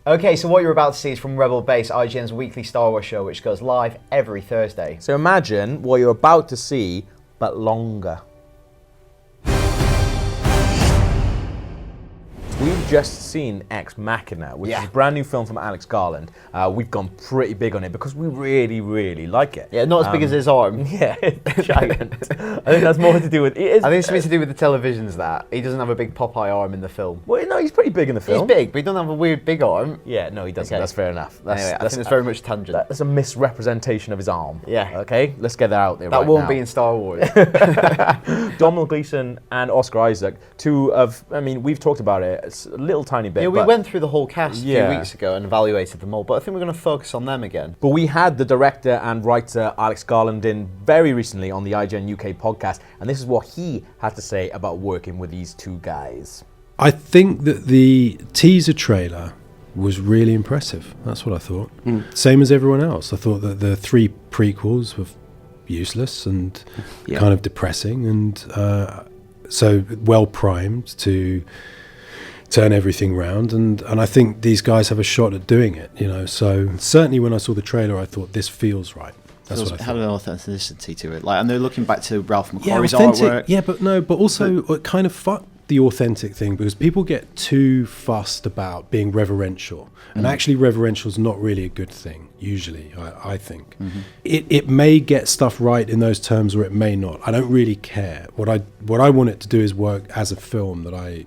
Okay, so what you're about to see is from Rebel Base, IGN's weekly Star Wars show, which goes live every Thursday. So imagine what you're about to see, but longer. We've just seen Ex Machina, which is a brand new film from Alex Garland. We've gone pretty big on it because we really, really like it. Yeah, not as big as his arm. Yeah, it's giant. I think that's more to do with... I think it's something to do with the televisions that. He doesn't have a big Popeye arm in the film. Well, no, he's pretty big in the film. He's big, but he doesn't have a weird big arm. Yeah, no, he doesn't. Okay. That's fair enough. Anyway, I think it's very much tangent. That's a misrepresentation of his arm. Yeah. Okay, let's get that out there That won't be in Star Wars. Domhnall, Gleeson and Oscar Isaac, two of... I mean, we've talked about it. It's a little tiny bit. Yeah, we went through the whole cast a few Yeah. weeks ago and evaluated them all, but I think we're going to focus on them again. But we had the director and writer Alex Garland in very recently on the IGN UK podcast, and this is what he had to say about working with these two guys. I think that the teaser trailer was really impressive. That's what I thought. Same as everyone else. I thought that the 3 prequels were useless and kind of depressing, and so well primed to turn everything round, and I think these guys have a shot at doing it, you know. So certainly when I saw the trailer, I thought this feels right. That's what I thought. Had an authenticity to it, like, and they're looking back to Ralph McQuarrie's authentic, artwork. Yeah, but also it kind of fucked the authentic thing, because people get too fussed about being reverential, and actually reverential is not really a good thing usually. I think it may get stuff right in those terms, or it may not. I don't really care. What I want it to do is work as a film that I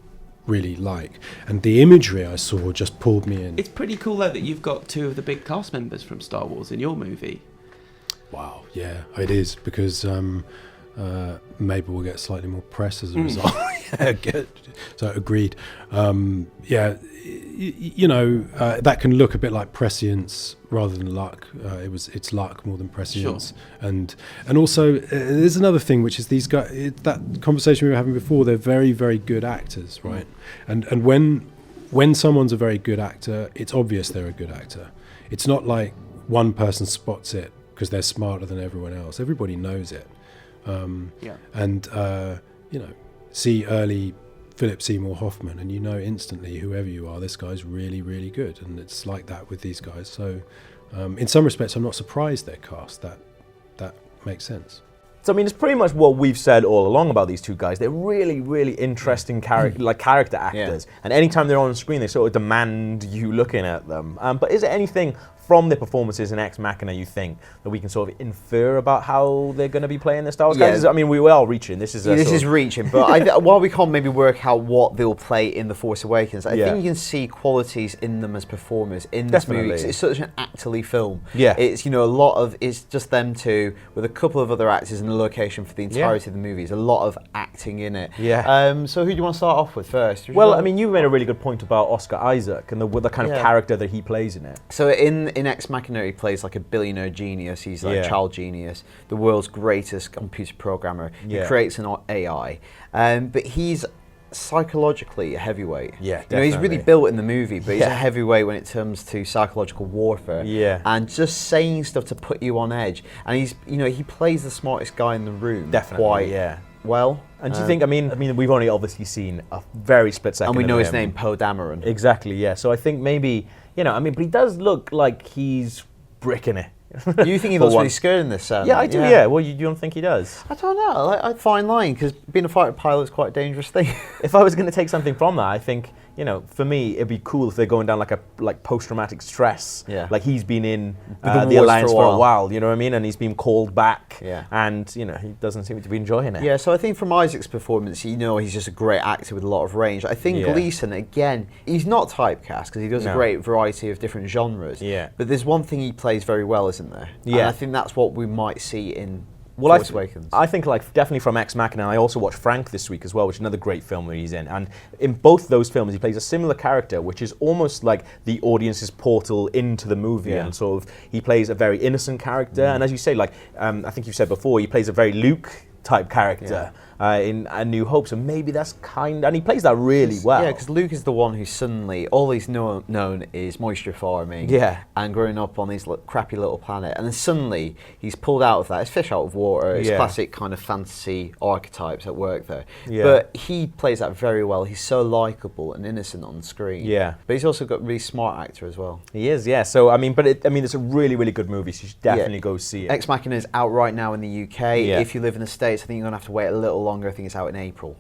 really like, and the imagery I saw just pulled me in. It's pretty cool though that you've got 2 of the big cast members from Star Wars in your movie. Wow, yeah, it is, because maybe we'll get slightly more press as a result. So agreed. You know, that can look a bit like prescience rather than luck. It's luck more than prescience. Sure. And also there's another thing, which is these guys, that conversation we were having before, they're very, very good actors, right? And when someone's a very good actor, it's obvious they're a good actor. It's not like one person spots it because they're smarter than everyone else. Everybody knows it. And you know, see early Philip Seymour Hoffman, and you know instantly, whoever you are, this guy's really, really good. And it's like that with these guys. So in some respects, I'm not surprised they're cast. That makes sense. So I mean, it's pretty much what we've said all along about these two guys. They're really, really interesting character actors, and anytime they're on screen, they sort of demand you looking at them. But is there anything from their performances in Ex Machina you think that we can sort of infer about how they're going to be playing the Star Wars characters? I mean, we are reaching. This is reaching, but while we can't maybe work out what they'll play in The Force Awakens, I think you can see qualities in them as performers in this movie. It's such an actorly film. Yeah, it's, you know, a lot of, it's just them two with a couple of other actors in the location for the entirety of the movie. There's a lot of acting in it. Yeah. So who do you want to start off with first? Well, I mean, you made a really good point about Oscar Isaac and the kind of character that he plays in it. So in Ex Machina, he plays like a billionaire genius. He's like a child genius, the world's greatest computer programmer. He creates an AI, but he's psychologically a heavyweight. Yeah, definitely. You know, he's really built in the movie, but he's a heavyweight when it comes to psychological warfare. Yeah, and just saying stuff to put you on edge. And he's, you know, he plays the smartest guy in the room. Definitely, quite well. And do you think? I mean, we've only obviously seen a very split second, and we know his him. name, Poe Dameron. Exactly. Yeah. So I think maybe, you know, I mean, but he does look like he's bricking it. You think he looks really scared in this? Yeah, I do. Yeah. Well, you don't think he does? I don't know. I'd fine line, because being a fighter pilot is quite a dangerous thing. If I was going to take something from that, I think, you know, for me, it'd be cool if they're going down like post-traumatic stress. Yeah. Like he's been in the Alliance for a while, you know what I mean? And he's been called back. Yeah. And, you know, he doesn't seem to be enjoying it. Yeah, so I think from Isaac's performance, you know, he's just a great actor with a lot of range. I think Gleeson, again, he's not typecast because he does a great variety of different genres. Yeah. But there's one thing he plays very well, isn't there? Yeah. And I think that's what we might see in Force Awakens. I think, like, definitely from Ex Machina. I also watched Frank this week as well, which is another great film that he's in. And in both those films, he plays a similar character, which is almost like the audience's portal into the movie. And sort of, he plays a very innocent character. And as you say, like, I think you said before, he plays a very Luke type character. in A New Hope. So maybe that's and he plays that really well. Yeah, because Luke is the one who suddenly, all he's known is moisture farming. Yeah. And growing up on this crappy little planet. And then suddenly he's pulled out of that. It's fish out of water. It's classic kind of fantasy archetypes at work there. Yeah. But he plays that very well. He's so likable and innocent on screen. Yeah. But he's also got a really smart actor as well. He is, yeah. So, I mean, it's a really, really good movie. So you should definitely go see it. Ex Machina is out right now in the UK. If you live in the States, I think you're going to have to wait a little longer. I think it's out in April.